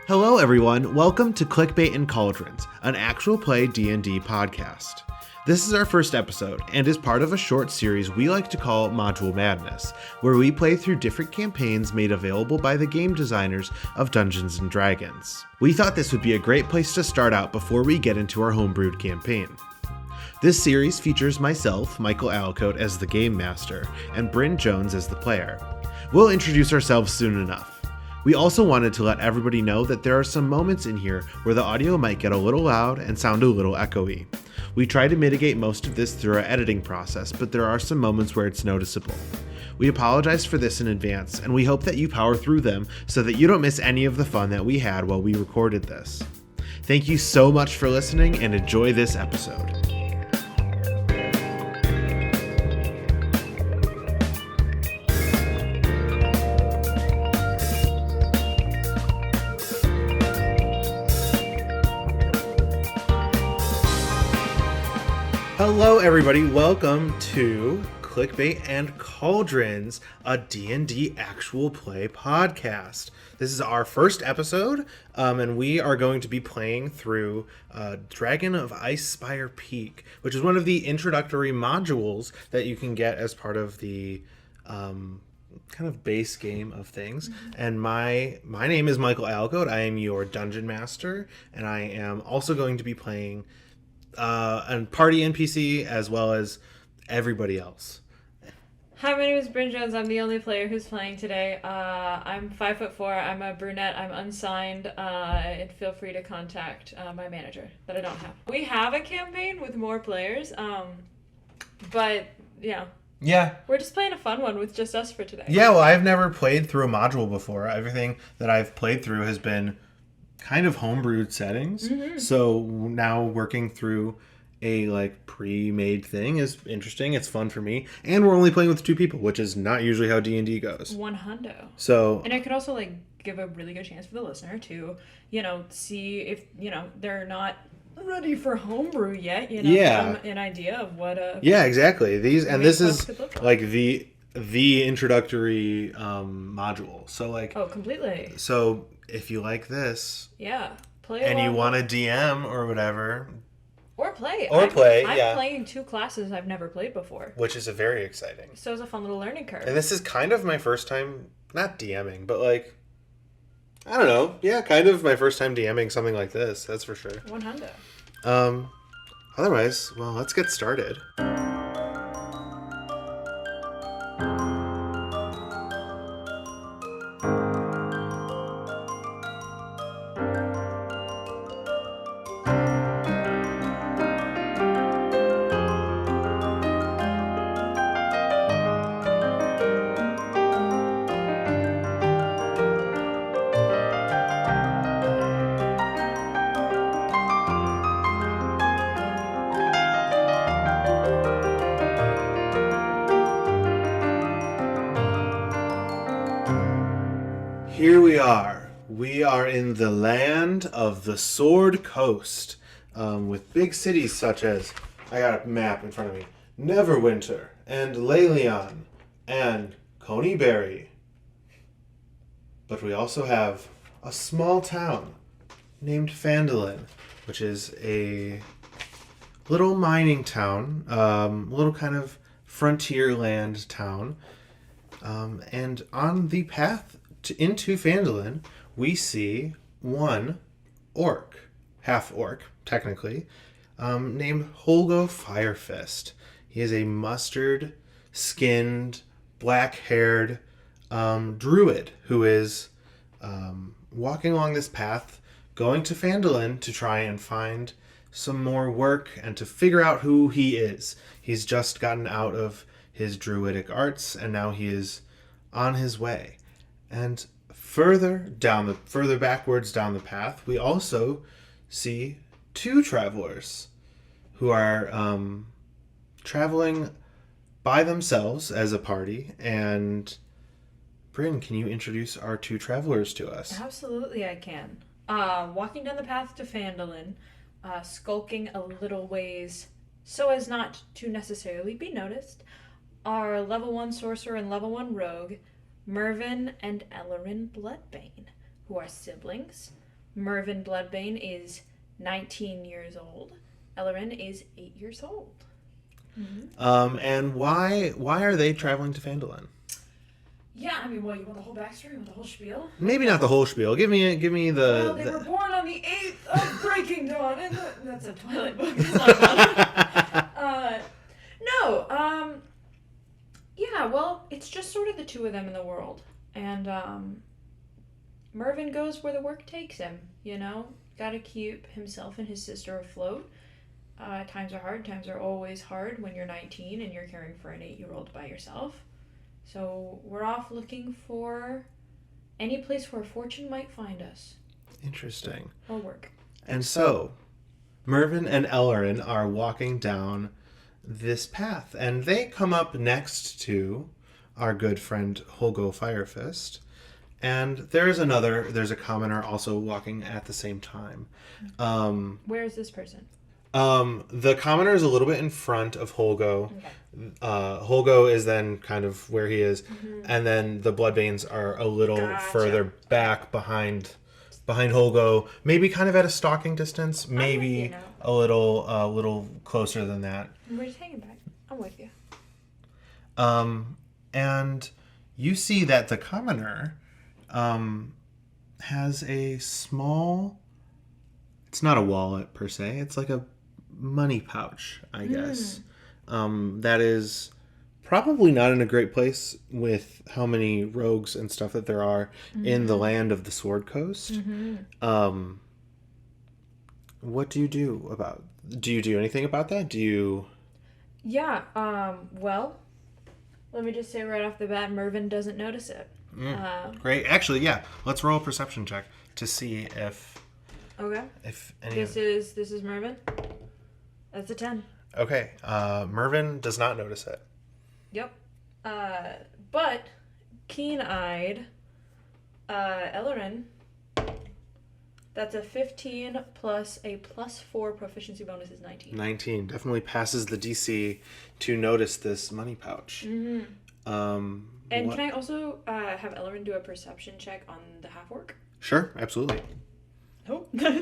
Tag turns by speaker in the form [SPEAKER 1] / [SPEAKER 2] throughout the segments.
[SPEAKER 1] Hello everyone, welcome to Clickbait and Cauldrons, an actual play D&D podcast. This is our first episode, and is part of a short series we like to call Module Madness, where we play through different campaigns made available by the game designers of Dungeons & Dragons. We thought this would be a great place to start out before we get into our homebrewed campaign. This series features myself, Michael Alicoate, as the Game Master, and Brynn Jones as the player. We'll introduce ourselves soon enough. We also wanted to let everybody know that there are some moments in here where the audio might get a little loud and sound a little echoey. We try to mitigate most of this through our editing process, but there are some moments where it's noticeable. We apologize for this in advance, and we hope that you power through them so that you don't miss any of the fun that we had while we recorded this. Thank you so much for listening, and enjoy this episode. Hello everybody, welcome to Clickbait and Cauldrons, a D&D actual play podcast. This is our first episode, and we are going to be playing through Dragon of Icespire Peak, which is one of the introductory modules that you can get as part of the kind of base game of things. And my name is Michael Alicoate. I am your Dungeon Master, and I am also going to be playing a party NPC as well as everybody else.
[SPEAKER 2] Hi, my name is Brynn Jones. I'm the only player who's playing today. I'm 5'4". I'm a brunette. I'm unsigned. And feel free to contact my manager that I don't have. We have a campaign with more players, but yeah.
[SPEAKER 1] Yeah.
[SPEAKER 2] We're just playing a fun one with just us for today.
[SPEAKER 1] Yeah, well, I've never played through a module before. Everything that I've played through has been kind of homebrewed settings. So now working through a pre-made thing is interesting. It's fun for me, and we're only playing with two people, which is not usually how D&D goes.
[SPEAKER 2] 100.
[SPEAKER 1] So,
[SPEAKER 2] and it could also give a really good chance for the listener to see if they're not ready for homebrew yet. An idea of what
[SPEAKER 1] exactly. This is
[SPEAKER 2] like
[SPEAKER 1] the introductory module. So
[SPEAKER 2] completely.
[SPEAKER 1] So if you like this,
[SPEAKER 2] play
[SPEAKER 1] and you want
[SPEAKER 2] a
[SPEAKER 1] to DM or whatever,
[SPEAKER 2] or play.
[SPEAKER 1] I'm
[SPEAKER 2] playing two classes I've never played before,
[SPEAKER 1] which is very exciting.
[SPEAKER 2] So it's a fun little learning curve.
[SPEAKER 1] And this is kind of my first time, not DMing, but I don't know. Yeah, kind of my first time DMing something like this. That's for sure.
[SPEAKER 2] 100.
[SPEAKER 1] Otherwise, well, let's get started. Here we are. We are in the land of the Sword Coast, with big cities such as, I got a map in front of me, Neverwinter, and Lelion, and Coneyberry. But we also have a small town named Phandalin, which is a little mining town, little kind of frontier land town. And on the path into Phandalin, we see one orc, half orc, technically, named Holgo Firefist. He is a mustard-skinned, black-haired druid who is walking along this path, going to Phandalin to try and find some more work and to figure out who he is. He's just gotten out of his druidic arts, and now he is on his way. And further backwards down the path, we also see two travelers who are traveling by themselves as a party. And Brynn, can you introduce our two travelers to us?
[SPEAKER 2] Absolutely, I can. Walking down the path to Phandalin, skulking a little ways so as not to necessarily be noticed, are level 1 sorcerer and level 1 rogue, Mervyn and Ellaryn Bloodbane, who are siblings. Mervyn Bloodbane is 19 years old. Ellaryn is 8 years old.
[SPEAKER 1] Mm-hmm. And why are they traveling to Phandalin?
[SPEAKER 2] Yeah, I mean, what, you want the whole backstory? You want the whole spiel?
[SPEAKER 1] Maybe not the whole spiel. Give me the...
[SPEAKER 2] Well, they were born on the 8th of Breaking Dawn, and that's a Twilight book. Yeah, well, it's just sort of the two of them in the world. And, Mervyn goes where the work takes him, you know? Gotta keep himself and his sister afloat. Times are hard. Times are always hard when you're 19 and you're caring for an 8-year-old by yourself. So we're off looking for any place where fortune might find us.
[SPEAKER 1] Interesting.
[SPEAKER 2] Or work.
[SPEAKER 1] And so, Mervyn and Ellaryn are walking down this path, and they come up next to our good friend Holgo Firefist. And there's a commoner also walking at the same time.
[SPEAKER 2] Where is this person?
[SPEAKER 1] The commoner is a little bit in front of Holgo.
[SPEAKER 2] Okay.
[SPEAKER 1] Holgo is then kind of where he is, and then the Bloodbanes are a little further back behind Holgo, maybe kind of at a stalking distance, maybe a little closer than that.
[SPEAKER 2] We're just hanging back. I'm with you.
[SPEAKER 1] And you see that the commoner has a small... It's not a wallet per se. It's like a money pouch, I guess. That is probably not in a great place with how many rogues and stuff that there are in the land of the Sword Coast. What do you do about... Do you do anything about that? Do you...
[SPEAKER 2] Yeah, well, let me just say right off the bat, Mervyn doesn't notice it.
[SPEAKER 1] Great. Actually, yeah. Let's roll a perception check to see if...
[SPEAKER 2] Okay.
[SPEAKER 1] If any
[SPEAKER 2] this is Mervyn. That's a 10.
[SPEAKER 1] Okay. Mervyn does not notice it.
[SPEAKER 2] Yep. But keen-eyed Ellaryn, that's a 15 plus a +4 proficiency bonus is 19.
[SPEAKER 1] 19 definitely passes the DC to notice this money pouch.
[SPEAKER 2] And can I also have Ellaryn do a perception check on the half-orc?
[SPEAKER 1] Sure, absolutely.
[SPEAKER 2] Oh, that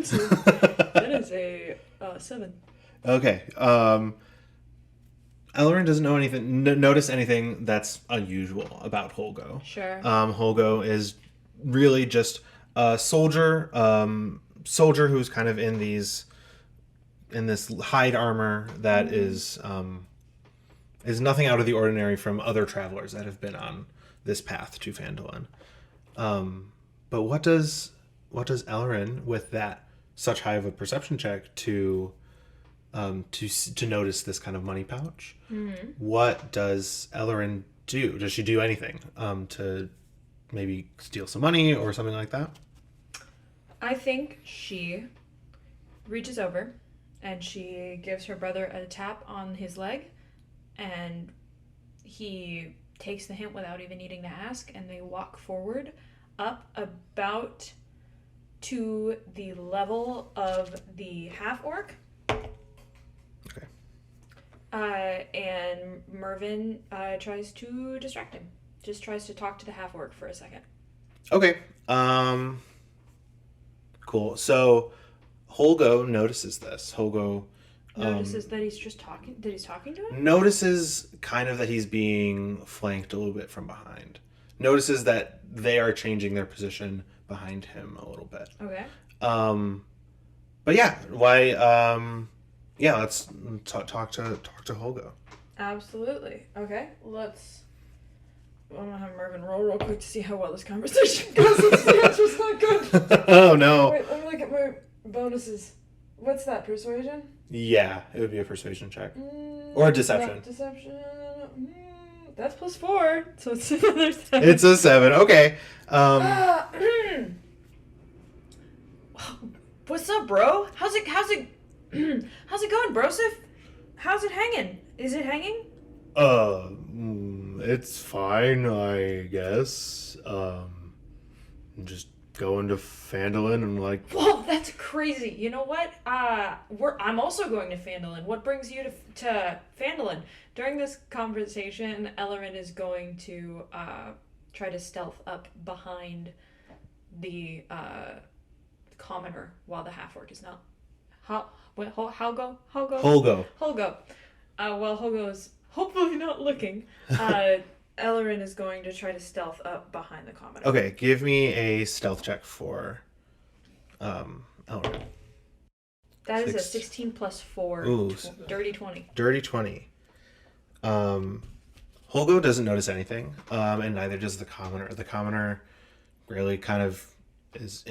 [SPEAKER 2] is a 7.
[SPEAKER 1] Okay. Ellaryn doesn't know anything. Notice anything that's unusual about Holgo.
[SPEAKER 2] Sure.
[SPEAKER 1] Holgo is really just a soldier who's kind of in this hide armor that is nothing out of the ordinary from other travelers that have been on this path to Phandalin. But what does Ellaryn, with that such high of a perception check, to notice this kind of money pouch? What does Ellaryn do? Does she do anything to maybe steal some money or something like that?
[SPEAKER 2] I think she reaches over and she gives her brother a tap on his leg, and he takes the hint without even needing to ask, and they walk forward up about to the level of the half-orc.
[SPEAKER 1] Okay.
[SPEAKER 2] And Mervyn tries to distract him. Just tries to talk to the half-orc for a second.
[SPEAKER 1] Okay. Cool. So Holgo notices this. Holgo
[SPEAKER 2] notices that he's just talking. That he's talking to him.
[SPEAKER 1] Notices kind of that he's being flanked a little bit from behind. Notices that they are changing their position behind him a little bit.
[SPEAKER 2] Okay.
[SPEAKER 1] But yeah, why? Let's talk to Holgo.
[SPEAKER 2] Absolutely. Okay. I'm gonna have Mervyn roll real quick to see how well this conversation goes. The answer's not good.
[SPEAKER 1] Oh no.
[SPEAKER 2] Wait, let me look at my bonuses. What's that? Persuasion?
[SPEAKER 1] Yeah, it would be a persuasion check. Or a deception.
[SPEAKER 2] Deception. That's +4, so it's another 7.
[SPEAKER 1] It's a 7. Okay.
[SPEAKER 2] What's up, bro? How's it going, brosif? How's it hanging? Is it hanging?
[SPEAKER 1] It's fine, I guess. Just going to Phandalin and
[SPEAKER 2] Whoa, that's crazy. You know what? I'm also going to Phandalin. What brings you to Phandalin? During this conversation, Ellaryn is going to try to stealth up behind the commoner while the half-orc is not. Holgo?
[SPEAKER 1] Holgo.
[SPEAKER 2] Holgo. While Holgo is hopefully not looking, Ellaryn is going to try to stealth up behind the commoner.
[SPEAKER 1] Okay, give me a stealth check for Ellaryn.
[SPEAKER 2] That is a 16 plus 4.
[SPEAKER 1] Ooh,
[SPEAKER 2] dirty 20.
[SPEAKER 1] Dirty 20. Holgo doesn't notice anything, and neither does the commoner. The commoner really kind of is...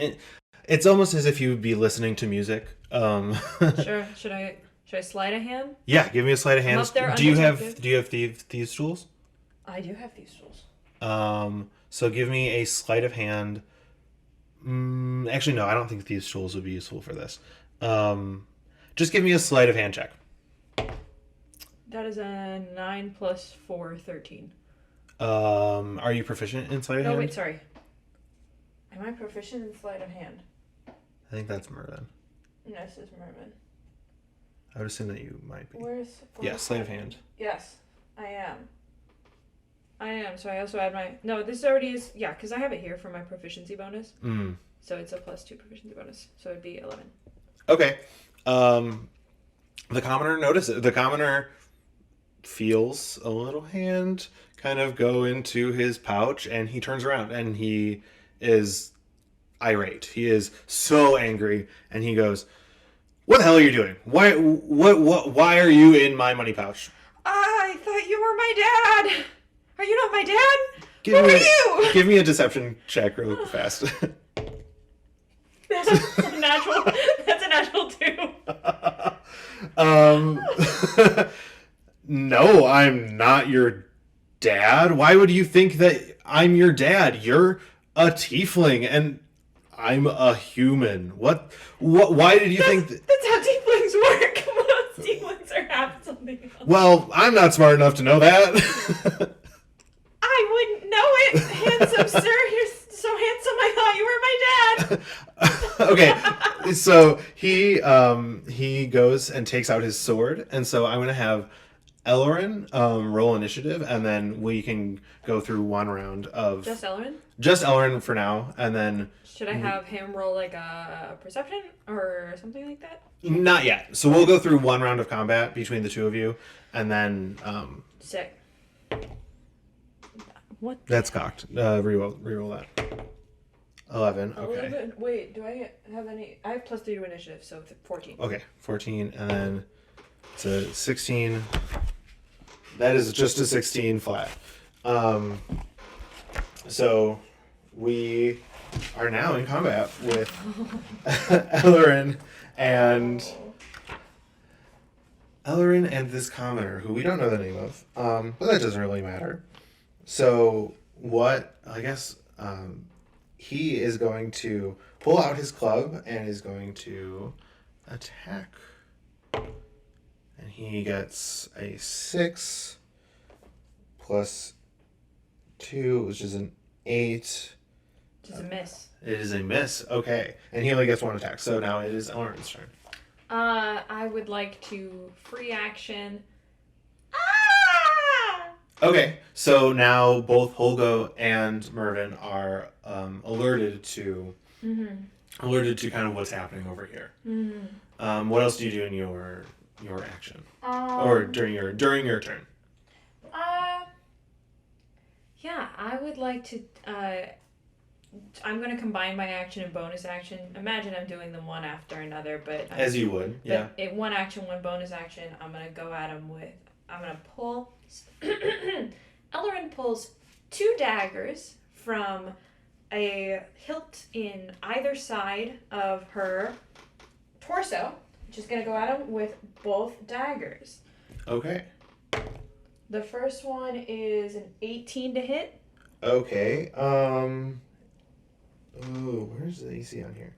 [SPEAKER 1] It's almost as if you would be listening to music.
[SPEAKER 2] Sure. Should I sleight a hand?
[SPEAKER 1] Yeah, give me a sleight of hand. Do you have thieves tools?
[SPEAKER 2] I do have thieves tools.
[SPEAKER 1] So give me a sleight of hand. Actually, no, I don't think thieves tools would be useful for this. Just give me a sleight of hand check.
[SPEAKER 2] That is a 9 plus 4, 13.
[SPEAKER 1] Are you proficient in sleight of hand?
[SPEAKER 2] No, wait, sorry. Am I proficient in sleight of hand?
[SPEAKER 1] I think that's Mervyn.
[SPEAKER 2] No, this is Mervyn.
[SPEAKER 1] I would assume that you might be.
[SPEAKER 2] Where's
[SPEAKER 1] sleight of hand.
[SPEAKER 2] Yes, I am. So I also add my... No, this already is... Yeah, because I have it here for my proficiency bonus. So it's a plus 2 proficiency bonus. So it'd be 11.
[SPEAKER 1] Okay. The commoner notices. The commoner feels a little hand kind of go into his pouch, and he turns around, and he is irate. He is so angry, and he goes, "What the hell are you doing? Why are you in my money pouch?"
[SPEAKER 2] I thought you were my dad. Are you not my dad? Who are you?
[SPEAKER 1] Give me a deception check real fast.
[SPEAKER 2] That's a natural. That's a natural 2.
[SPEAKER 1] No, I'm not your dad. Why would you think that I'm your dad? You're a tiefling, and I'm a human. What? Why did you think...
[SPEAKER 2] That's how tieflings work. Most tieflings are half something else.
[SPEAKER 1] Well, I'm not smart enough to know that.
[SPEAKER 2] I wouldn't know it, handsome sir. You're so handsome, I thought you were my dad.
[SPEAKER 1] Okay, so he goes and takes out his sword, and so I'm going to have Ellaryn roll initiative, and then we can go through one round of...
[SPEAKER 2] Just Ellaryn?
[SPEAKER 1] Just Ellaryn for now, and then...
[SPEAKER 2] Should I have him roll like a perception or something like that?
[SPEAKER 1] Not yet. So we'll go through one round of combat between the two of you, and then...
[SPEAKER 2] Sick. What?
[SPEAKER 1] That's cocked. Reroll that. 11. Okay.
[SPEAKER 2] 11. Wait, do I have any... I have plus 3 to initiative, so 14.
[SPEAKER 1] Okay, 14, and then it's a 16. That is just a 16 flat. So we are now in combat with Ellaryn and this commoner, who we don't know the name of, but that doesn't really matter. So he is going to pull out his club and is going to attack. And he gets a 6 plus 2, which is an 8.
[SPEAKER 2] Which is a miss.
[SPEAKER 1] It is a miss. Okay. And he only gets one attack. So now it is Ellaryn's turn.
[SPEAKER 2] I would like to free action.
[SPEAKER 1] Okay. So now both Holgo and Mervyn are alerted to kind of what's happening over here. Mm-hmm. What else do you do in your action? Or during your turn?
[SPEAKER 2] Yeah, I would like to... I'm going to combine my action and bonus action. Imagine I'm doing them one after another, but...
[SPEAKER 1] As you would, yeah.
[SPEAKER 2] One action, one bonus action, I'm going to go at him with... I'm going to pull... Ellaryn pulls 2 daggers from a hilt in either side of her torso. Just going to go at him with both daggers.
[SPEAKER 1] Okay.
[SPEAKER 2] The first one is an 18 to hit.
[SPEAKER 1] Okay. Ooh, where's the AC on here?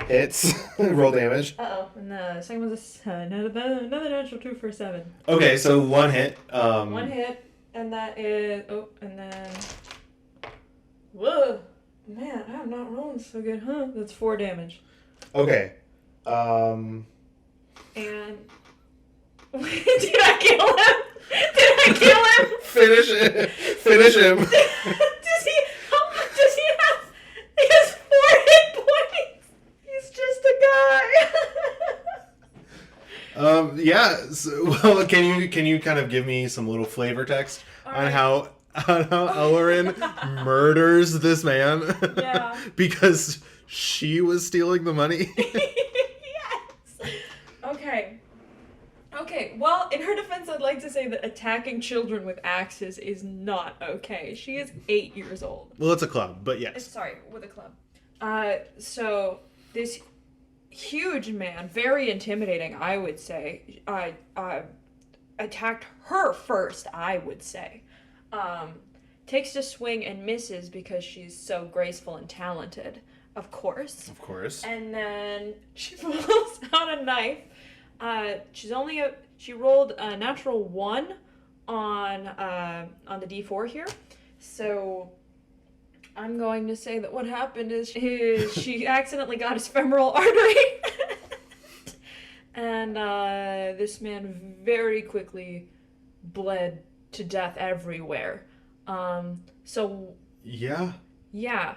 [SPEAKER 1] Hits. Roll damage.
[SPEAKER 2] Uh-oh. And the second one's another natural 2 for 7.
[SPEAKER 1] Okay, so one hit.
[SPEAKER 2] One hit, and that is... Oh, and then... Whoa! Man, I'm not rolling so good, huh? That's 4 damage.
[SPEAKER 1] Okay.
[SPEAKER 2] And... Did I kill him? Did I kill him?
[SPEAKER 1] Finish him.
[SPEAKER 2] Does he have? He has 4 hit points. He's
[SPEAKER 1] Yeah. So, well, can you kind of give me some little flavor text on how Ellaryn murders this man?
[SPEAKER 2] Yeah.
[SPEAKER 1] Because she was stealing the money.
[SPEAKER 2] Yes. Okay. Well, in her defense, I'd like to say that attacking children with axes is not okay. She is 8 years old.
[SPEAKER 1] Well, it's a club, but yes.
[SPEAKER 2] Sorry, with a club. So this huge man, very intimidating, I would say, attacked her first, I would say. Takes a swing and misses because she's so graceful and talented, of course.
[SPEAKER 1] Of course.
[SPEAKER 2] And then she pulls out a knife. She rolled a natural 1 on the D4 here. So I'm going to say that what happened is she accidentally got his femoral artery. And this man very quickly bled to death everywhere. So...
[SPEAKER 1] Yeah.
[SPEAKER 2] Yeah.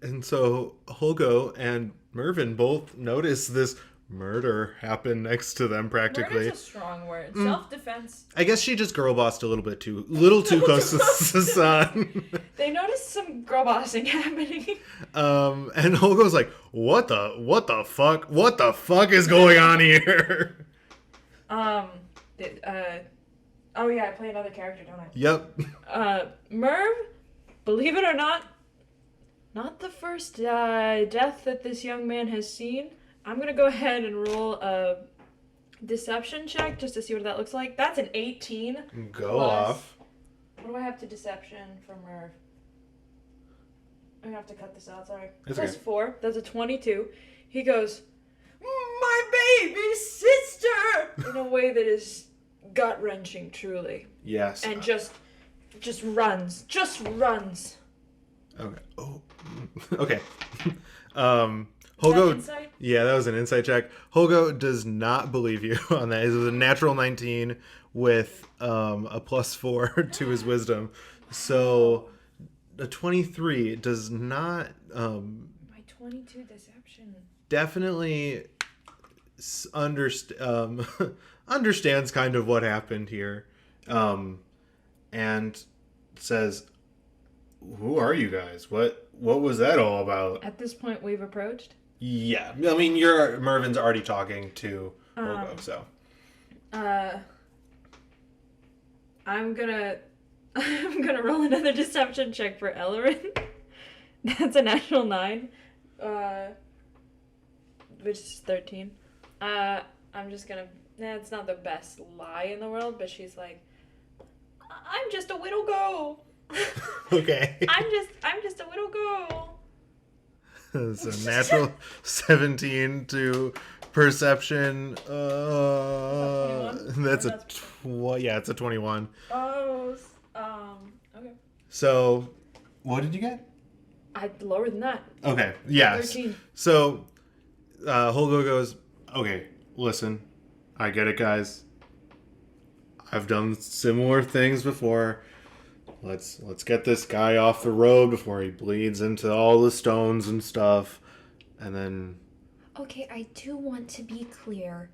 [SPEAKER 1] And so Holgo and Mervyn both notice this murder happen next to them practically.
[SPEAKER 2] Murder's a strong word. Self-defense.
[SPEAKER 1] I guess she just girl bossed a little too close to the sun.
[SPEAKER 2] They noticed some girl bossing happening.
[SPEAKER 1] And Holgo's like, what the fuck is going on here?
[SPEAKER 2] Oh yeah, I play another character, don't I?
[SPEAKER 1] Yep.
[SPEAKER 2] Merv, believe it or not the first death that this young man has seen. I'm gonna go ahead and roll a deception check just to see what that looks like. That's an 18.
[SPEAKER 1] Go off.
[SPEAKER 2] What do I have to deception for Merv? I'm gonna have to cut this out, sorry.
[SPEAKER 1] That's
[SPEAKER 2] Plus
[SPEAKER 1] okay.
[SPEAKER 2] 4. That's a 22. He goes, "My baby sister!" in a way that is gut-wrenching, truly.
[SPEAKER 1] Yes.
[SPEAKER 2] And just runs.
[SPEAKER 1] Okay. Oh. Okay. Holgo.
[SPEAKER 2] Insight?
[SPEAKER 1] Yeah, that was an insight check. Holgo does not believe you on that. It was a natural 19 with a plus 4 to his wisdom. So a 23 does not.
[SPEAKER 2] My 22 deception.
[SPEAKER 1] Definitely understands kind of what happened here, and says, "Who are you guys? What was that all about?"
[SPEAKER 2] At this point, we've approached.
[SPEAKER 1] Yeah, I mean, Mervyn's already talking to Holgo, so.
[SPEAKER 2] I'm gonna roll another deception check for Ellaryn. That's a natural 9, which is 13. I'm just gonna. It's not the best lie in the world, but she's like, "I'm just a widow girl."
[SPEAKER 1] Okay.
[SPEAKER 2] I'm just a widow girl.
[SPEAKER 1] It's a natural 17 to perception. That's it's a 21.
[SPEAKER 2] Oh, okay.
[SPEAKER 1] So, what did you get?
[SPEAKER 2] Lower than that.
[SPEAKER 1] Okay, yes.
[SPEAKER 2] 13.
[SPEAKER 1] So, Holgo goes, "Okay, listen, I get it, guys. I've done similar things before. Let's get this guy off the road before he bleeds into all the stones and stuff." And then...
[SPEAKER 3] Okay, I do want to be clear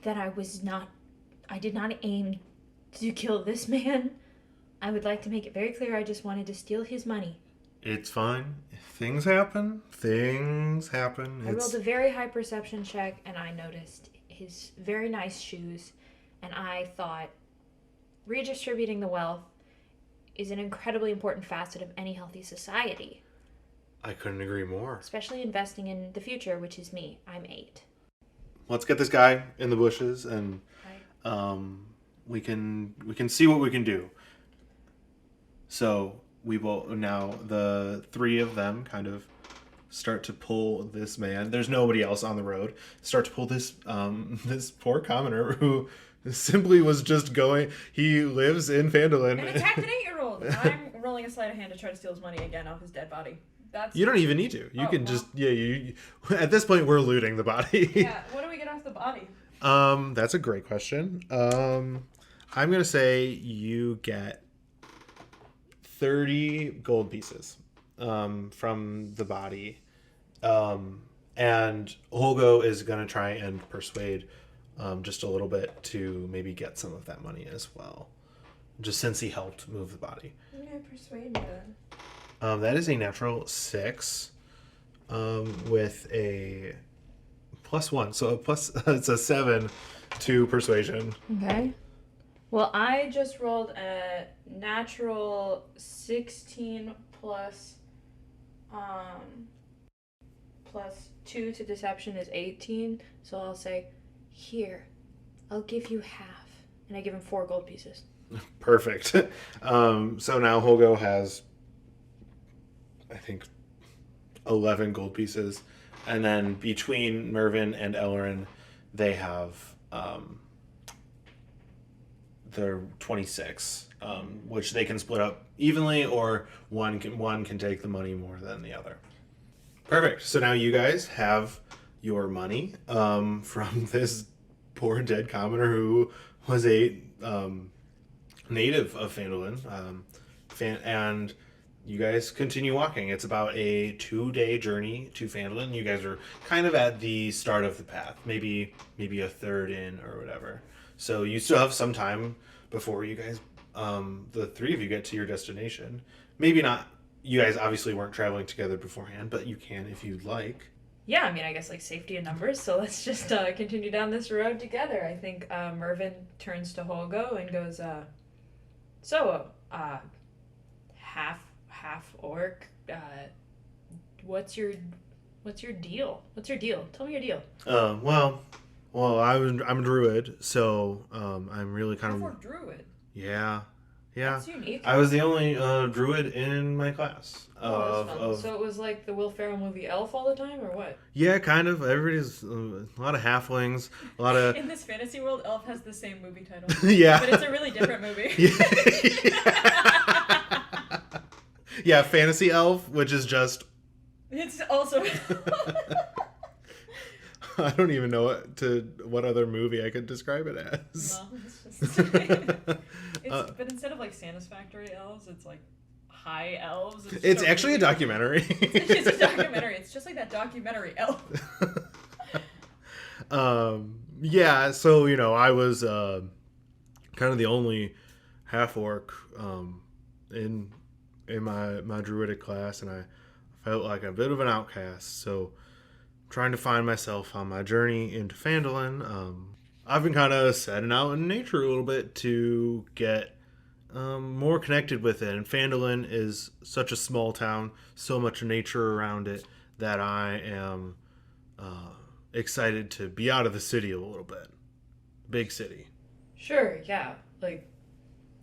[SPEAKER 3] that I did not aim to kill this man. I would like to make it very clear I just wanted to steal his money.
[SPEAKER 1] It's fine. Things happen.
[SPEAKER 3] I rolled a very high perception check, and I noticed his very nice shoes, and I thought redistributing the wealth is an incredibly important facet of any healthy society.
[SPEAKER 1] I couldn't agree more.
[SPEAKER 3] Especially investing in the future, which is me. I'm 8.
[SPEAKER 1] Let's get this guy in the bushes, and we can see what we can do. So we will now, the 3 of them kind of start to pull this man. There's nobody else on the road. Start to pull this this poor commoner who simply was just going. He lives in Phandalin.
[SPEAKER 2] And attacked an 8-year-old. I'm rolling a sleight of hand to try to steal his money again off his dead body.
[SPEAKER 1] You don't even need to. You can just you at this point we're looting the body.
[SPEAKER 2] Yeah. What do we get off the body?
[SPEAKER 1] That's a great question. I'm gonna say you get 30 gold pieces from the body. And Holgo is gonna try and persuade just a little bit to maybe get some of that money as well. Just since he helped move the body.
[SPEAKER 2] I'm going to persuade you then.
[SPEAKER 1] That is a natural 6 with a +1. So it's a 7 to persuasion.
[SPEAKER 2] Okay. Well, I just rolled a natural 16 plus 2 to deception is 18. So I'll say, here, I'll give you half. And I give him 4 gold pieces.
[SPEAKER 1] Perfect. So now Holgo has, I think, 11 gold pieces. And then between Mervyn and Ellaryn, they have their 26, which they can split up evenly, or one can take the money more than the other. Perfect. So now you guys have your money from this poor dead commoner who was a native of Phandalin, and you guys continue walking. It's about a 2-day journey to Phandalin. You guys are kind of at the start of the path, maybe a third in or whatever. So you still have some time before you guys, the 3 of you, get to your destination. Maybe not. You guys obviously weren't traveling together beforehand, but you can if you'd like.
[SPEAKER 2] Yeah, I mean, I guess like safety in numbers. So let's just continue down this road together. I think Mervyn turns to Holgo and goes, half orc. What's your deal? What's your deal? Tell me your deal.
[SPEAKER 1] Well, I'm a druid, so I'm really kind
[SPEAKER 2] Half-orc druid.
[SPEAKER 1] Yeah.
[SPEAKER 2] That's unique.
[SPEAKER 1] I was the only druid in my class.
[SPEAKER 2] So it was like the Will Ferrell movie Elf all the time, or what?
[SPEAKER 1] Yeah, kind of. Everybody's a lot of halflings, a lot of.
[SPEAKER 2] In this fantasy world, Elf has the same movie title.
[SPEAKER 1] Yeah.
[SPEAKER 2] But it's a really different movie.
[SPEAKER 1] Yeah, fantasy elf, which is just.
[SPEAKER 2] It's also.
[SPEAKER 1] I don't even know what other movie I could describe it as.
[SPEAKER 2] No, it's just. But instead of like Satisfactory elves, it's like high elves.
[SPEAKER 1] It's actually a documentary.
[SPEAKER 2] It's a documentary. It's just like that documentary Elf.
[SPEAKER 1] Yeah, so I was kind of the only half orc in my druidic class, and I felt like a bit of an outcast. So trying to find myself on my journey into Phandalin. I've been kind of setting out in nature a little bit to get more connected with it. And Phandalin is such a small town, so much nature around it, that I am excited to be out of the city a little bit. Big city.
[SPEAKER 2] Sure, yeah. Like,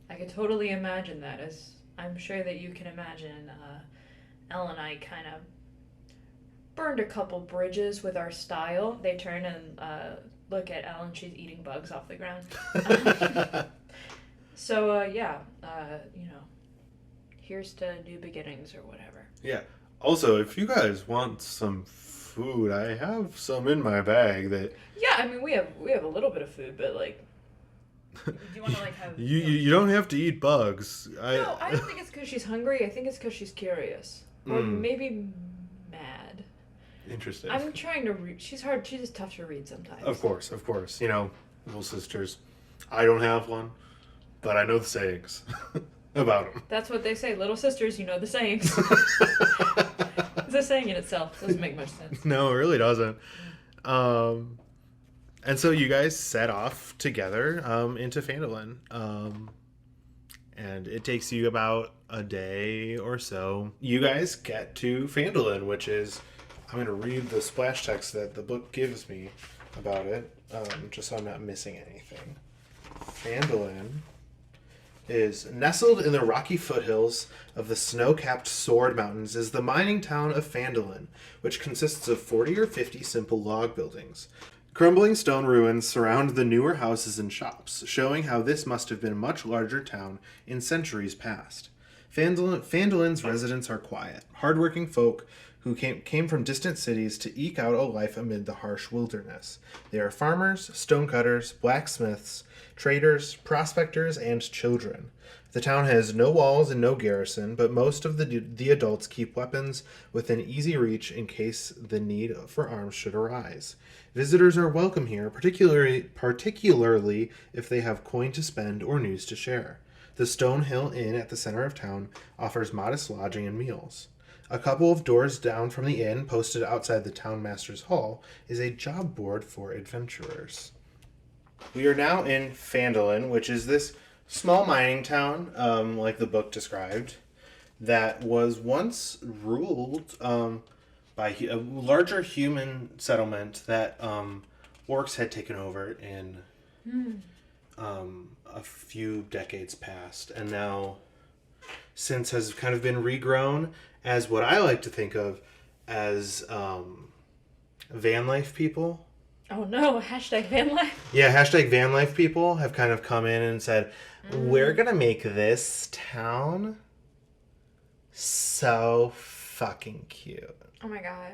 [SPEAKER 2] I could totally imagine that, as I'm sure that you can imagine. Elle and I kind of burned a couple bridges with our style. They turn and look at Elle, and she's eating bugs off the ground. So, here's to new beginnings or whatever.
[SPEAKER 1] Yeah. Also, if you guys want some food, I have some in my bag that...
[SPEAKER 2] Yeah, I mean, we have a little bit of food, but, like... Do you want to, like, have...
[SPEAKER 1] You don't have to eat bugs.
[SPEAKER 2] No, I don't think it's because she's hungry. I think it's because she's curious. Or maybe mad.
[SPEAKER 1] Interesting.
[SPEAKER 2] I'm trying to read. She's hard. She's tough to read sometimes.
[SPEAKER 1] Of course. Little sisters. I don't have one, but I know the sayings about them.
[SPEAKER 2] That's what they say. Little sisters, you know the sayings. It's a saying in itself. Doesn't make much sense.
[SPEAKER 1] No, it really doesn't. And so you guys set off together into Phandalin. And it takes you about a day or so. You guys get to Phandalin, which is... I'm going to read the splash text that the book gives me about it, just so I'm not missing anything. Phandalin is nestled in the rocky foothills of the snow-capped Sword Mountains is the mining town of Phandalin, which consists of 40 or 50 simple log buildings. Crumbling stone ruins surround the newer houses and shops, showing how this must have been a much larger town in centuries past. Phandalin's residents are quiet, hardworking folk who came from distant cities to eke out a life amid the harsh wilderness. They are farmers, stonecutters, blacksmiths, traders, prospectors, and children. The town has no walls and no garrison, but most of the adults keep weapons within easy reach in case the need for arms should arise. Visitors are welcome here, particularly if they have coin to spend or news to share. The Stone Hill Inn at the center of town offers modest lodging and meals. A couple of doors down from the inn, posted outside the townmaster's hall, is a job board for adventurers. We are now in Phandalin, which is this small mining town, like the book described, that was once ruled by a larger human settlement that orcs had taken over in a few decades past, and now since has kind of been regrown as what I like to think of as van life people.
[SPEAKER 3] Oh no, hashtag van life?
[SPEAKER 1] Yeah, hashtag van life people have kind of come in and said, we're going to make this town so fucking cute.
[SPEAKER 3] Oh my god.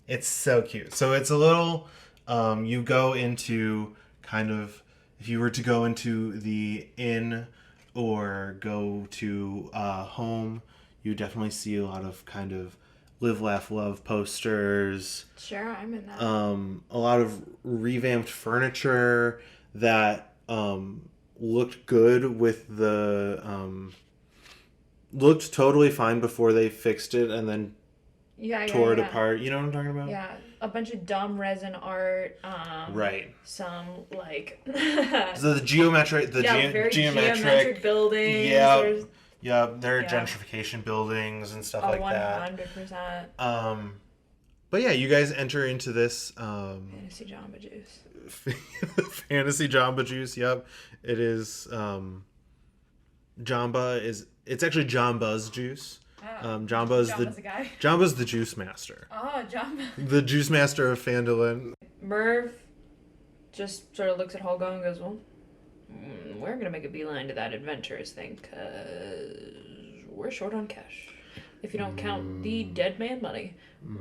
[SPEAKER 1] It's so cute. So it's a little, you go into kind of, if you were to go into the inn or go to home, you definitely see a lot of kind of live, laugh, love posters.
[SPEAKER 3] Sure, I'm in that.
[SPEAKER 1] A lot of revamped furniture that looked good with the... looked totally fine before they fixed it and then tore it apart. You know what I'm talking about?
[SPEAKER 3] Yeah, a bunch of dumb resin art.
[SPEAKER 1] Right.
[SPEAKER 3] Some, like...
[SPEAKER 1] so the geometric...
[SPEAKER 3] very geometric buildings.
[SPEAKER 1] Yeah. Yeah, there are gentrification buildings and stuff like
[SPEAKER 3] 100%.
[SPEAKER 1] that. 100%. But yeah, you guys enter into this...
[SPEAKER 3] Fantasy Jamba Juice.
[SPEAKER 1] Fantasy Jamba Juice, yep. It is... Jamba is... It's actually Jamba's juice.
[SPEAKER 3] Oh,
[SPEAKER 1] Jamba's
[SPEAKER 3] the guy.
[SPEAKER 1] Jamba's the juice master.
[SPEAKER 3] Oh, Jamba.
[SPEAKER 1] The juice master of Phandalin.
[SPEAKER 2] Merv just sort of looks at Holgo and goes, well, we're going to make a beeline to that adventurers thing, because we're short on cash. If you don't count the dead man money,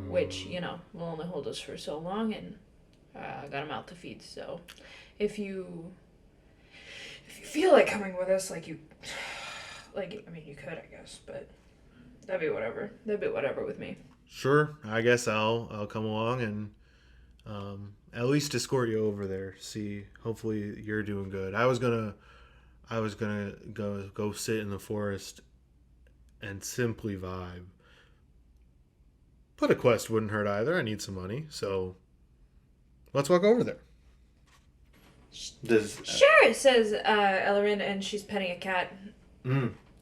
[SPEAKER 2] which, will only hold us for so long, and got a mouth to feed. So if you feel like coming with us, you could, I guess, but that'd be whatever. That'd be whatever with me.
[SPEAKER 1] Sure, I guess I'll come along and at least escort you over there. See, hopefully you're doing good. I was gonna go sit in the forest and simply vibe. But a quest wouldn't hurt either. I need some money, so let's walk over there.
[SPEAKER 3] Sure, says Ellaryn, and she's petting a cat.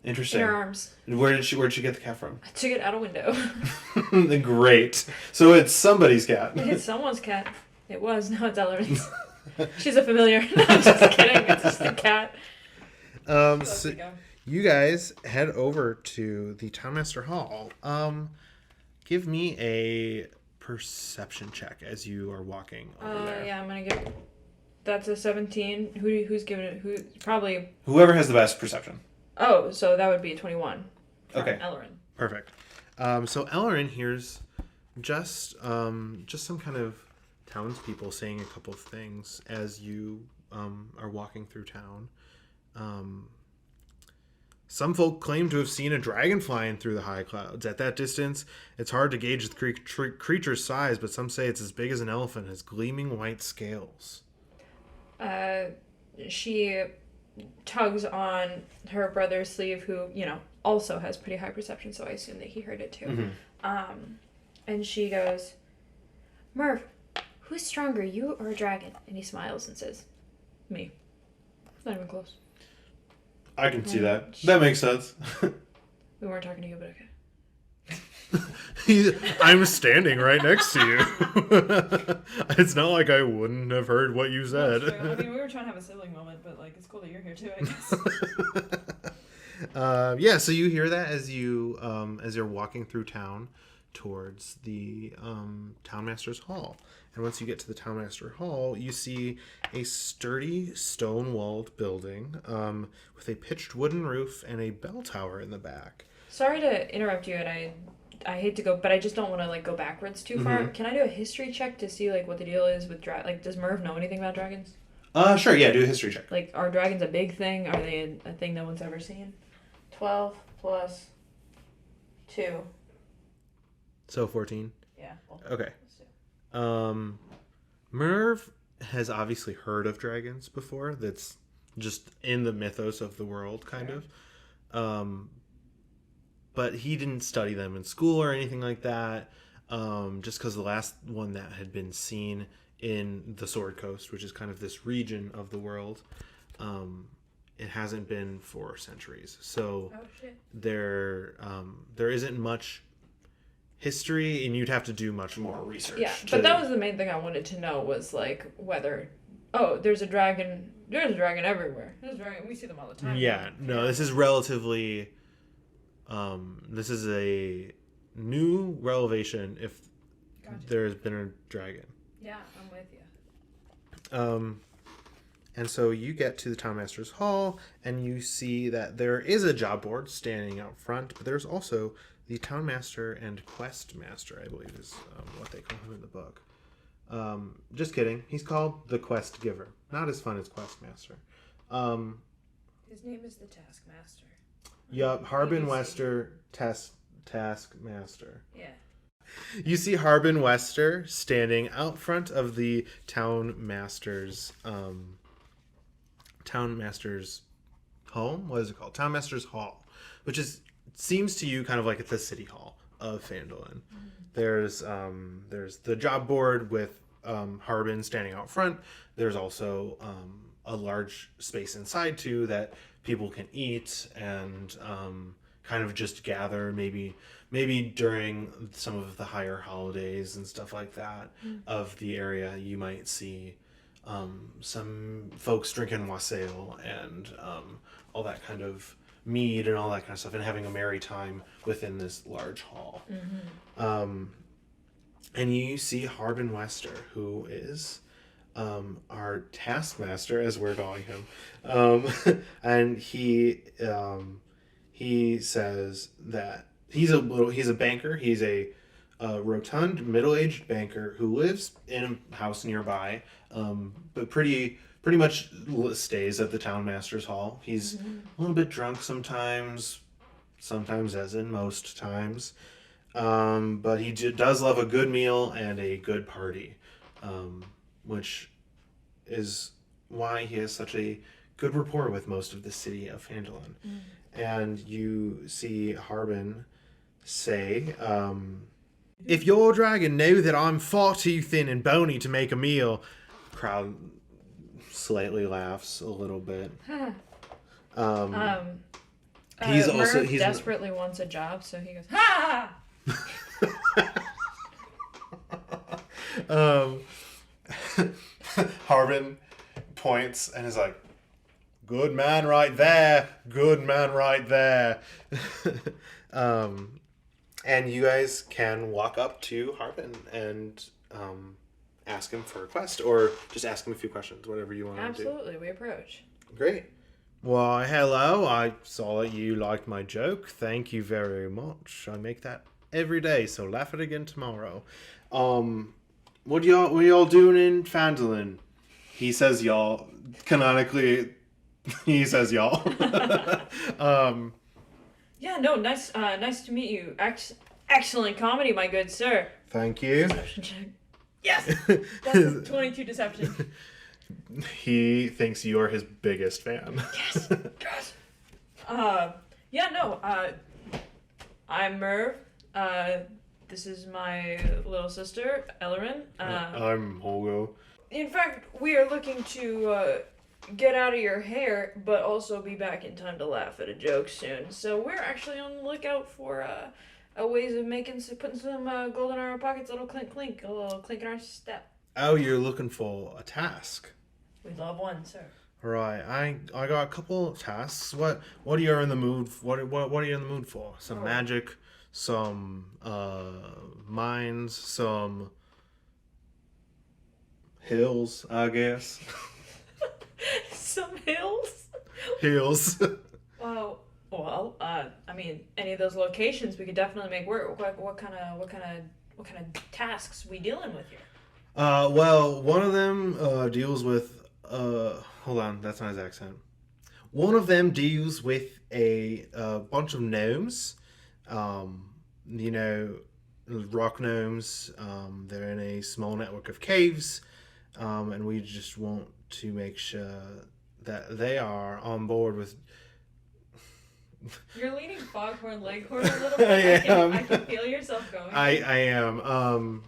[SPEAKER 1] Interesting.
[SPEAKER 3] In her arms.
[SPEAKER 1] Where'd she get the cat from?
[SPEAKER 3] I took it out a window.
[SPEAKER 1] Great. So it's somebody's cat.
[SPEAKER 3] It's someone's cat. It was. Now it's Ellaryn's. She's a familiar. No, I'm just kidding. It's just a cat.
[SPEAKER 1] So you guys head over to the Townmaster Hall. Give me a perception check as you are walking over there.
[SPEAKER 2] Yeah, I'm gonna get. That's a 17. Who's giving it? Who? Probably.
[SPEAKER 1] Whoever has the best perception.
[SPEAKER 2] Oh, so that would be a 21.
[SPEAKER 1] Okay.
[SPEAKER 2] Ellaryn.
[SPEAKER 1] Perfect. So Ellaryn hears just some kind of townspeople saying a couple of things as you are walking through town. Some folk claim to have seen a dragon flying through the high clouds. At that distance, it's hard to gauge the creature's size, but some say it's as big as an elephant and has gleaming white scales.
[SPEAKER 3] She tugs on her brother's sleeve, who, also has pretty high perception, so I assume that he heard it too. Mm-hmm. And she goes, Merv, who's stronger, you or a dragon? And he smiles and says, me. It's not even close.
[SPEAKER 1] I can see that. That makes sense.
[SPEAKER 3] We weren't talking to you, but okay.
[SPEAKER 1] I'm standing right next to you. It's not like I wouldn't have heard what you said.
[SPEAKER 2] We were trying to have a sibling moment, but it's cool that you're here too, I
[SPEAKER 1] guess. So you hear that as you're walking through town towards the Townmaster's Hall. And once you get to the Townmaster Hall, you see a sturdy stone-walled building with a pitched wooden roof and a bell tower in the back.
[SPEAKER 3] Sorry to interrupt you, and I hate to go, but I just don't want to go backwards too far. Can I do a history check to see what the deal is with does Merv know anything about dragons?
[SPEAKER 1] Sure, yeah, do a history check.
[SPEAKER 2] Like, are dragons a big thing? Are they a thing no one's ever seen? 12 plus 2.
[SPEAKER 1] So 14?
[SPEAKER 2] Yeah. Well,
[SPEAKER 1] okay. Merv has obviously heard of dragons before. That's just in the mythos of the world, kind of. But he didn't study them in school or anything like that. Just because the last one that had been seen in the Sword Coast, which is kind of this region of the world, it hasn't been for centuries. So there isn't much history, and you'd have to do much more research.
[SPEAKER 2] Yeah, but that was the main thing I wanted to know was like whether there's a dragon. There's a dragon everywhere. We see them all the time.
[SPEAKER 1] Yeah, no, this is relatively. This is a new revelation. If there's been a dragon.
[SPEAKER 2] Yeah, I'm with you.
[SPEAKER 1] And so you get to the Townmaster's Hall, and you see that there is a job board standing out front, but there's also the Townmaster and Quest Master, I believe is what they call him in the book. Just kidding. He's called the Quest Giver. Not as fun as Quest Master.
[SPEAKER 2] His name is the Taskmaster.
[SPEAKER 1] Yup, Harbin Wester, Taskmaster.
[SPEAKER 2] Yeah.
[SPEAKER 1] You see Harbin Wester standing out front of the Townmaster's home. What is it called? Townmaster's Hall, which seems to you kind of like it's the city hall of Phandalin. Mm-hmm. There's the job board with Harbin standing out front. There's also a large space inside too that people can eat and kind of just gather maybe during some of the higher holidays and stuff like that of the area. You might see some folks drinking wassail and all that kind of mead and all that kind of stuff, and having a merry time within this large hall. Mm-hmm. And you see Harbin Wester, who is our taskmaster, as we're calling him, and he says that he's a banker. He's a rotund, middle-aged banker who lives in a house nearby, but pretty much stays at the Townmaster's Hall. He's a little bit drunk sometimes as in most times, but he does love a good meal and a good party, which is why he has such a good rapport with most of the city of Phandalin. And you see Harbin say, if your dragon knew that I'm far too thin and bony to make a meal. Crowd slightly laughs a little bit.
[SPEAKER 2] Merv desperately wants a job, so he goes, ha!
[SPEAKER 1] Harbin points and is like, good man right there. Good man right there. And you guys can walk up to Harbin and ask him for a quest, or just ask him a few questions, whatever you want to do.
[SPEAKER 2] Absolutely, we approach.
[SPEAKER 1] Great. Why, hello. I saw that you liked my joke. Thank you very much. I make that every day, so laugh it again tomorrow. What y'all doing in Phandalin? He says y'all. Canonically, he says y'all.
[SPEAKER 2] Yeah, no, nice to meet you. Excellent comedy, my good sir.
[SPEAKER 1] Thank you.
[SPEAKER 2] Deception check. Yes! That's 22 deception.
[SPEAKER 1] He thinks you are his biggest fan.
[SPEAKER 2] Yes! Yes! I'm Merv. This is my little sister, Ellaryn.
[SPEAKER 1] I'm Holgo.
[SPEAKER 2] In fact, we are looking to get out of your hair, but also be back in time to laugh at a joke soon. So we're actually on the lookout for ways of putting some gold in our pockets, a little clink clink, a little clink in our step.
[SPEAKER 1] Oh, you're looking for a task.
[SPEAKER 2] We love one, sir.
[SPEAKER 1] Right, I got a couple of tasks. What are you in the mood? What are you in the mood for? Some magic, some mines, some hills, I guess.
[SPEAKER 2] Some hills.
[SPEAKER 1] Hills.
[SPEAKER 2] Well, I mean, any of those locations we could definitely make work. What kind of tasks we dealing with here?
[SPEAKER 1] Well, one of them deals with hold on, that's not his accent. One of them deals with a bunch of gnomes. You know, rock gnomes. They're in a small network of caves, and we just want to make sure that they are on board with.
[SPEAKER 2] You're leaning foghorn leghorn a little bit. I can feel yourself going.
[SPEAKER 1] I am.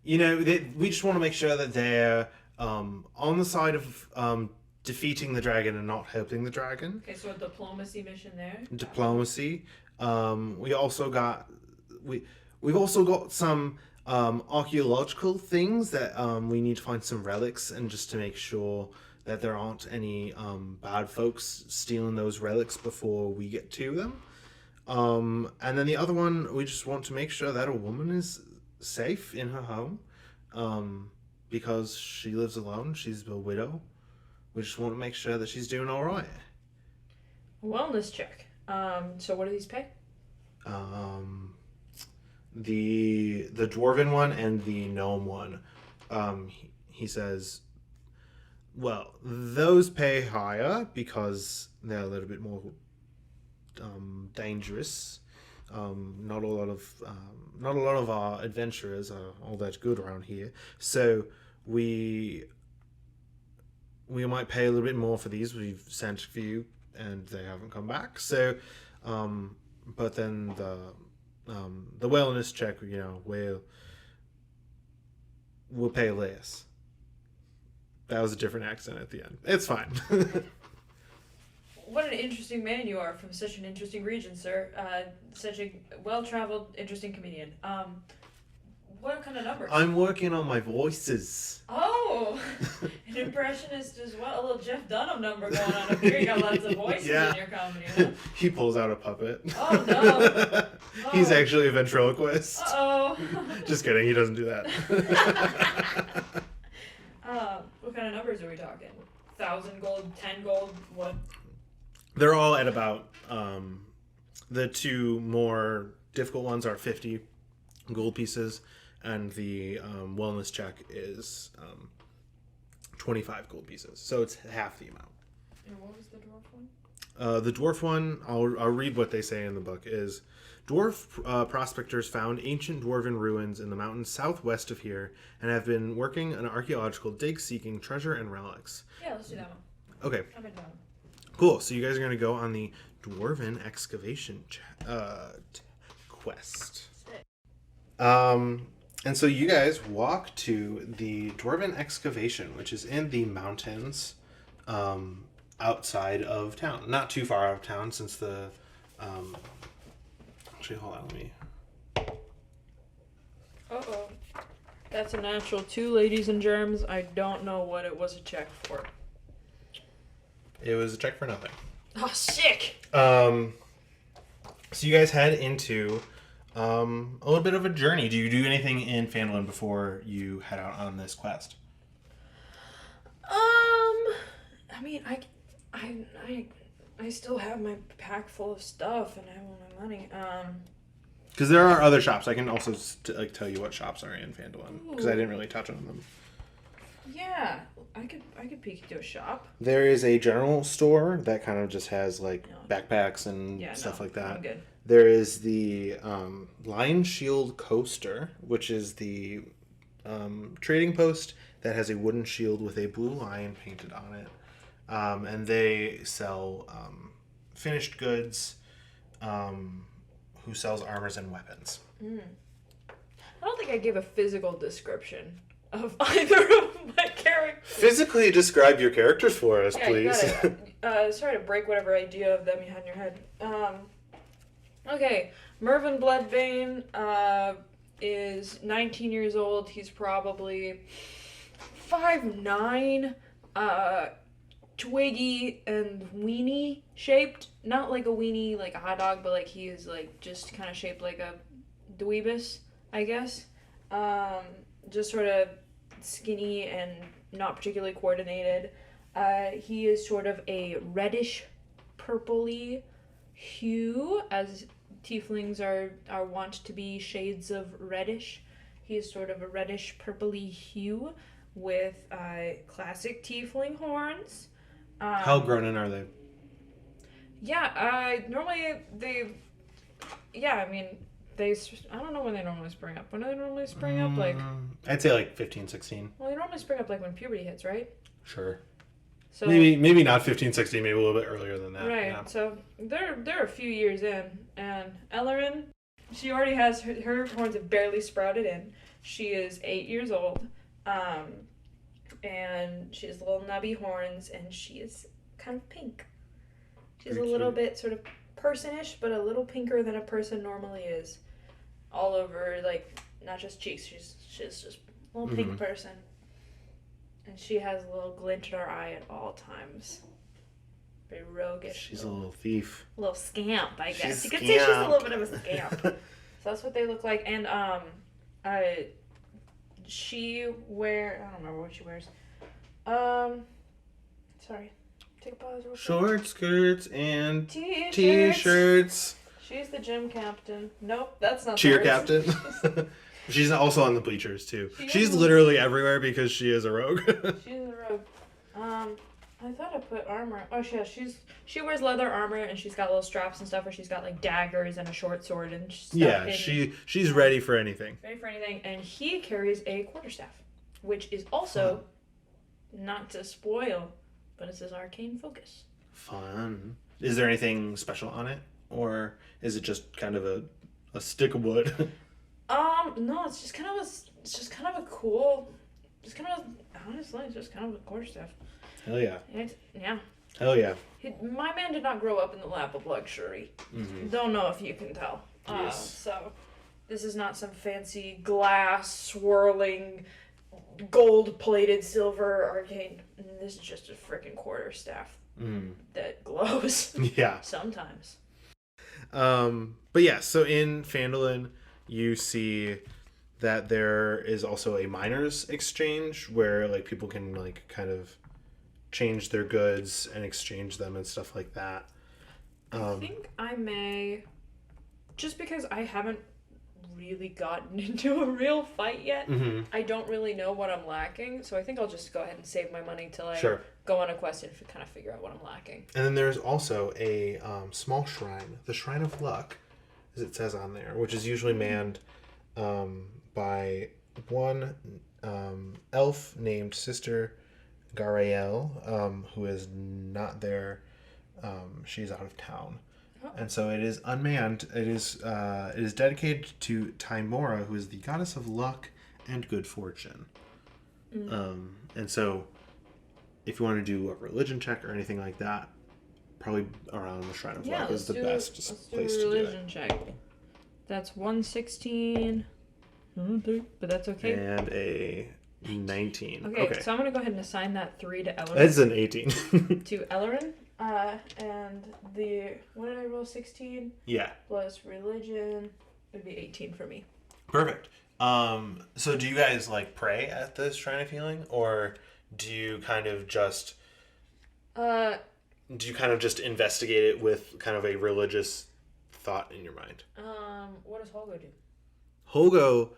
[SPEAKER 1] You know, we just want to make sure that they're on the side of defeating the dragon and not helping the dragon.
[SPEAKER 2] Okay, so a diplomacy mission there.
[SPEAKER 1] Diplomacy. We've also got some archaeological things that we need to find some relics, and just to make sure that there aren't any bad folks stealing those relics before we get to them. And then the other one, we just want to make sure that a woman is safe in her home, because she lives alone. She's a widow. We just want to make sure that she's doing all right.
[SPEAKER 2] Wellness check. So what do these pay?
[SPEAKER 1] The dwarven one and the gnome one. He says, well, those pay higher because they're a little bit more dangerous. Not a lot of our adventurers are all that good around here, so we might pay a little bit more for these. We've sent a few and they haven't come back. So, but then the wellness check, you know, we'll pay less. That was a different accent at the end. It's fine.
[SPEAKER 2] What an interesting man you are from such an interesting region, sir. Such a well-traveled, interesting comedian. What kind of numbers?
[SPEAKER 1] I'm working on my voices.
[SPEAKER 2] Oh, an impressionist as well. A little Jeff Dunham number going on up here. You got lots of voices in your comedy, huh?
[SPEAKER 1] He pulls out a puppet.
[SPEAKER 2] Oh, no. Oh.
[SPEAKER 1] He's actually a ventriloquist.
[SPEAKER 2] Uh-oh.
[SPEAKER 1] Just kidding, he doesn't do that.
[SPEAKER 2] What kind of numbers are we talking? 1,000 gold, 10 gold, what?
[SPEAKER 1] They're all at about, the two more difficult ones are 50 gold pieces, and the wellness check is 25 gold pieces. So it's half the amount.
[SPEAKER 2] And what was the dwarf one?
[SPEAKER 1] The dwarf one, I'll read what they say in the book, is dwarf prospectors found ancient dwarven ruins in the mountains southwest of here and have been working an archaeological dig seeking treasure and relics.
[SPEAKER 2] Yeah, let's do that one.
[SPEAKER 1] Okay.
[SPEAKER 2] I'm in down.
[SPEAKER 1] Cool. So you guys are going to go on the dwarven excavation quest. And so you guys walk to the dwarven excavation, which is in the mountains outside of town. Not too far out of town, since the... actually, hold on, let me...
[SPEAKER 2] Uh-oh. That's a natural 2, ladies and germs. I don't know what it was a check for.
[SPEAKER 1] It was a check for nothing.
[SPEAKER 2] Oh, sick!
[SPEAKER 1] So you guys head into a little bit of a journey. Do you do anything in Phandalin before you head out on this quest?
[SPEAKER 2] I mean, I still have my pack full of stuff, and I want my money.
[SPEAKER 1] Because there are other shops. I can also tell you what shops are in Phandalin, because I didn't really touch on them.
[SPEAKER 2] Yeah, I could peek into a shop.
[SPEAKER 1] There is a general store that kind of just has backpacks and stuff like that.
[SPEAKER 2] I'm good.
[SPEAKER 1] There is the Lion Shield Coaster, which is the trading post that has a wooden shield with a blue lion painted on it. And they sell finished goods, who sells armors and weapons.
[SPEAKER 2] I don't think I gave a physical description of either of my characters.
[SPEAKER 1] Physically describe your characters for us, please.
[SPEAKER 2] You got it. Sorry to break whatever idea of them you had in your head. Okay, Mervyn Bloodbane is 19 years old. He's probably 5'9", twiggy and weenie shaped. Not like a weenie, like a hot dog, but like he is like just kind of shaped like a dweebus, I guess. Just sort of skinny and not particularly coordinated. He is sort of a reddish purpley hue, as tieflings are wont to be shades of reddish. He is sort of a reddish purpley hue.
[SPEAKER 3] with classic tiefling horns.
[SPEAKER 1] How grown in are they?
[SPEAKER 3] Yeah, normally they... Yeah, I mean, I don't know when they normally spring up. When do they normally spring up? Like,
[SPEAKER 1] I'd say like 15, 16.
[SPEAKER 3] Well, they normally spring up like when puberty hits, right?
[SPEAKER 1] Sure.
[SPEAKER 3] So
[SPEAKER 1] maybe not 15, 16, maybe a little bit earlier than that.
[SPEAKER 3] Right. Yeah. So they're a few years in, and Ellaryn, she already has her horns have barely sprouted in. She is 8 years old, and she has little nubby horns, and she is kind of pink. She's a little bit sort of personish, but a little pinker than a person normally is. All over, like, not just cheeks. She's just a little pink person. And she has a little glint in her eye at all times. Very roguish.
[SPEAKER 1] She's a little thief.
[SPEAKER 3] A little scamp, I guess. You could say she's a little bit of a scamp. So that's what they look like. And she I don't remember what she wears. Sorry. Take a pause real quick.
[SPEAKER 1] Short skirts and t-shirts.
[SPEAKER 3] She's the gym captain. Nope, that's not
[SPEAKER 1] cheer captain. She's also on the bleachers too. She's literally everywhere because she is a rogue.
[SPEAKER 3] She's a rogue. I thought I put armor. Oh yeah, she wears leather armor and she's got little straps and stuff where she's got like daggers and a short sword and stuff.
[SPEAKER 1] Yeah, she's ready for anything.
[SPEAKER 3] Ready for anything, and he carries a quarterstaff, which is also not to spoil, but it says arcane focus.
[SPEAKER 1] Fun. Is there anything special on it, or is it just kind of a stick of wood?
[SPEAKER 3] No, it's just kind of a cool, honestly, it's just kind of a quarterstaff.
[SPEAKER 1] Hell yeah.
[SPEAKER 3] Yeah.
[SPEAKER 1] Hell yeah.
[SPEAKER 3] My man did not grow up in the lap of luxury. Mm-hmm. Don't know if you can tell.
[SPEAKER 1] Yes.
[SPEAKER 3] So, this is not some fancy glass swirling, gold-plated silver arcane. This is just a freaking quarterstaff that glows.
[SPEAKER 1] Yeah.
[SPEAKER 3] Sometimes.
[SPEAKER 1] But yeah, so in Phandalin, you see that there is also a miners exchange where like people can like kind of change their goods and exchange them and stuff like that.
[SPEAKER 3] I think I may, just because I haven't really gotten into a real fight yet, I don't really know what I'm lacking, so I think I'll just go ahead and save my money till I go on a quest and kind of figure out what I'm lacking.
[SPEAKER 1] And then there's also a small shrine, the Shrine of Luck, as it says on there, which is usually manned by one elf named Sister Garael, who is not there. She's out of town. Oh. And so it is unmanned. It is dedicated to Tymora, who is the goddess of luck and good fortune. And so if you want to do a religion check or anything like that, probably around the Shrine of Luck is the best place to do it.
[SPEAKER 3] Religion check. That's 116. But that's okay.
[SPEAKER 1] And a 19.
[SPEAKER 3] Okay, so I'm going to go ahead and assign that 3 to Ellaryn.
[SPEAKER 1] It's an 18.
[SPEAKER 3] To Ellaryn. And what did I roll? 16?
[SPEAKER 1] Yeah.
[SPEAKER 3] Plus religion would be 18 for me.
[SPEAKER 1] Perfect. So do you guys like pray at the Shrine of Healing, or do you kind of just investigate it with kind of a religious thought in your mind?
[SPEAKER 3] What does Holgo do?
[SPEAKER 1] Holgo,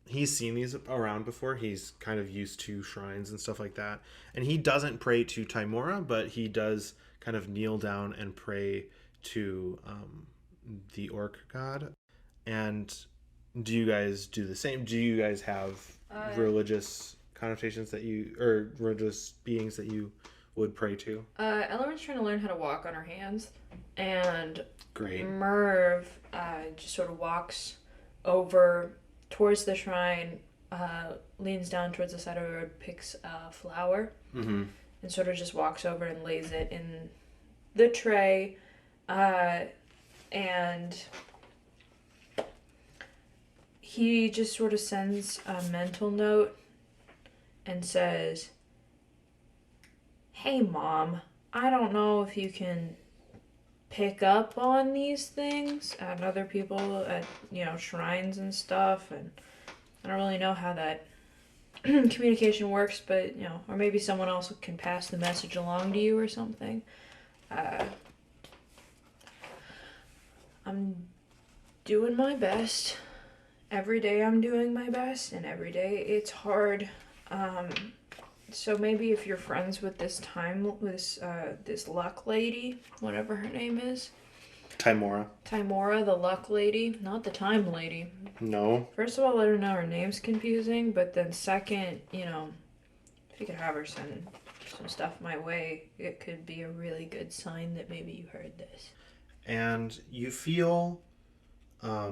[SPEAKER 1] he's seen these around before. He's kind of used to shrines and stuff like that. And he doesn't pray to Tymora, but he does kind of kneel down and pray to the orc god. And do you guys do the same? Do you guys have religious connotations or religious beings that you would pray to?
[SPEAKER 3] Ellaryn's trying to learn how to walk on her hands. And
[SPEAKER 1] great.
[SPEAKER 3] Merv just sort of walks over towards the shrine, leans down towards the side of the road, picks a flower, and sort of just walks over and lays it in the tray, and he just sort of sends a mental note and says, "Hey, Mom, I don't know if you can pick up on these things at other people at shrines and stuff, and I don't really know how that communication works, but or maybe someone else can pass the message along to you or something. I'm doing my best. Every day I'm doing my best, and every day it's hard. So maybe if you're friends with this luck lady, whatever her name is. Timora, the luck lady, not the time lady.
[SPEAKER 1] No.
[SPEAKER 3] First of all, let her know her name's confusing, but then second, if you could have her send some stuff my way, it could be a really good sign that maybe you heard this.
[SPEAKER 1] And you feel a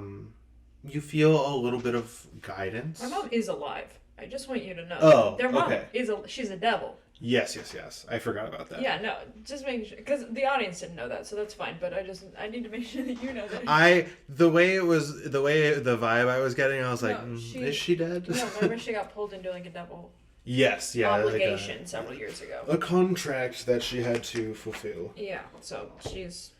[SPEAKER 1] little bit of guidance.
[SPEAKER 3] My mom is alive. I just want you to know.
[SPEAKER 1] Oh,
[SPEAKER 3] their mom
[SPEAKER 1] okay.
[SPEAKER 3] She's a devil.
[SPEAKER 1] Yes. I forgot about that.
[SPEAKER 3] Yeah, no, just making sure, because the audience didn't know that, so that's fine. But I need to make sure that you know that.
[SPEAKER 1] The vibe I was getting, I was like, is she dead?
[SPEAKER 3] No, remember she got pulled into like a devil.
[SPEAKER 1] Yes, yeah.
[SPEAKER 3] Obligation several years ago.
[SPEAKER 1] A contract that she had to fulfill.
[SPEAKER 3] Yeah, so she's.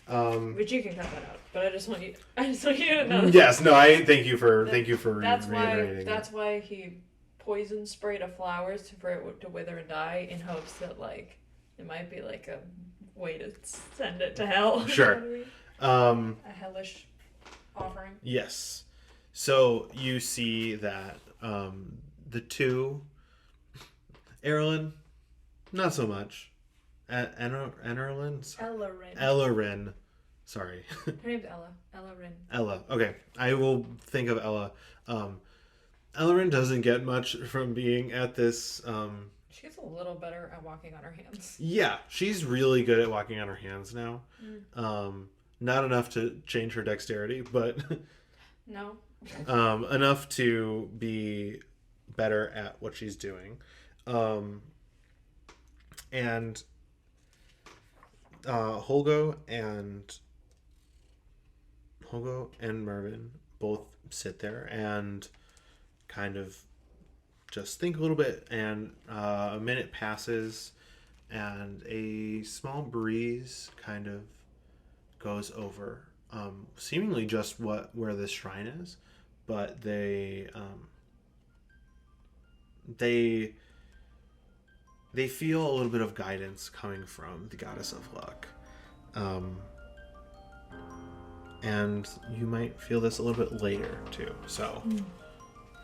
[SPEAKER 3] But you can cut that out. But I just want you to know.
[SPEAKER 1] Yes, no, thank you for reiterating.
[SPEAKER 3] That's why he poison sprayed of flowers for it to wither and die in hopes that it might be like a way to send it to hell.
[SPEAKER 1] Sure.
[SPEAKER 3] A hellish offering.
[SPEAKER 1] Yes. So you see that the two, Ellaryn, not so much. Ellaryn. Sorry.
[SPEAKER 3] Her name's Ella. Ellaryn.
[SPEAKER 1] Ella. Okay. I will think of Ella. Ellaryn doesn't get much from being at this.
[SPEAKER 3] She gets a little better at walking on her hands.
[SPEAKER 1] Yeah. She's really good at walking on her hands now. Not enough to change her dexterity, but...
[SPEAKER 3] No.
[SPEAKER 1] Enough to be better at what she's doing. And... Holgo and Mervyn both sit there and kind of just think a little bit, and a minute passes and a small breeze kind of goes over seemingly just where this shrine is, but they feel a little bit of guidance coming from the goddess of luck. And you might feel this a little bit later, too. So,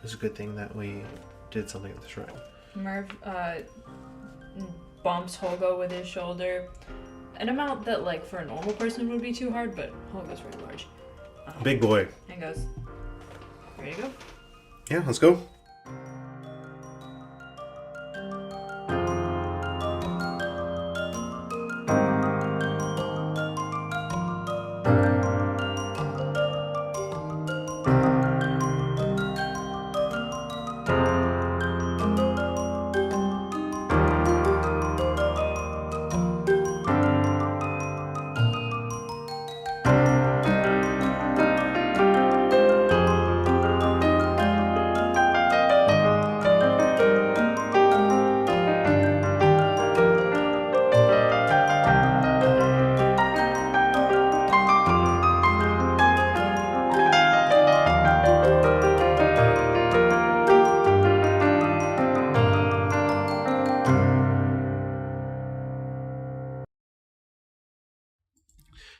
[SPEAKER 1] it's a good thing that we did something at the shrine.
[SPEAKER 3] Merv bumps Holgo with his shoulder. An amount that, for a normal person would be too hard, but Holgo's really large.
[SPEAKER 1] Big boy.
[SPEAKER 3] And goes, ready to go?
[SPEAKER 1] Yeah, let's go.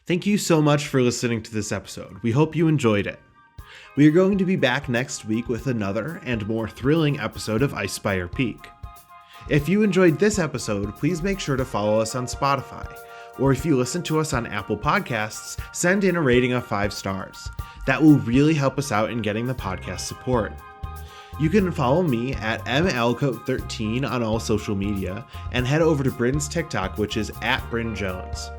[SPEAKER 1] Thank you so much for listening to this episode. We hope you enjoyed it. We are going to be back next week with another and more thrilling episode of Icespire Peak. If you enjoyed this episode, please make sure to follow us on Spotify, or if you listen to us on Apple Podcasts, send in a rating of 5 stars. That will really help us out in getting the podcast support. You can follow me at Alicoate13 on all social media, and head over to Brynn's TikTok, which is @BrynnJones.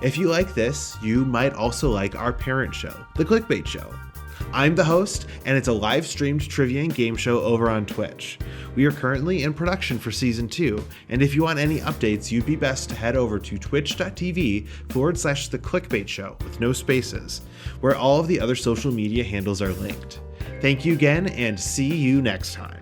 [SPEAKER 1] If you like this, you might also like our parent show, The Clickbait Show. I'm the host, and it's a live-streamed trivia and game show over on Twitch. We are currently in production for Season 2, and if you want any updates, you'd be best to head over to twitch.tv/The Clickbait Show, with no spaces, where all of the other social media handles are linked. Thank you again, and see you next time.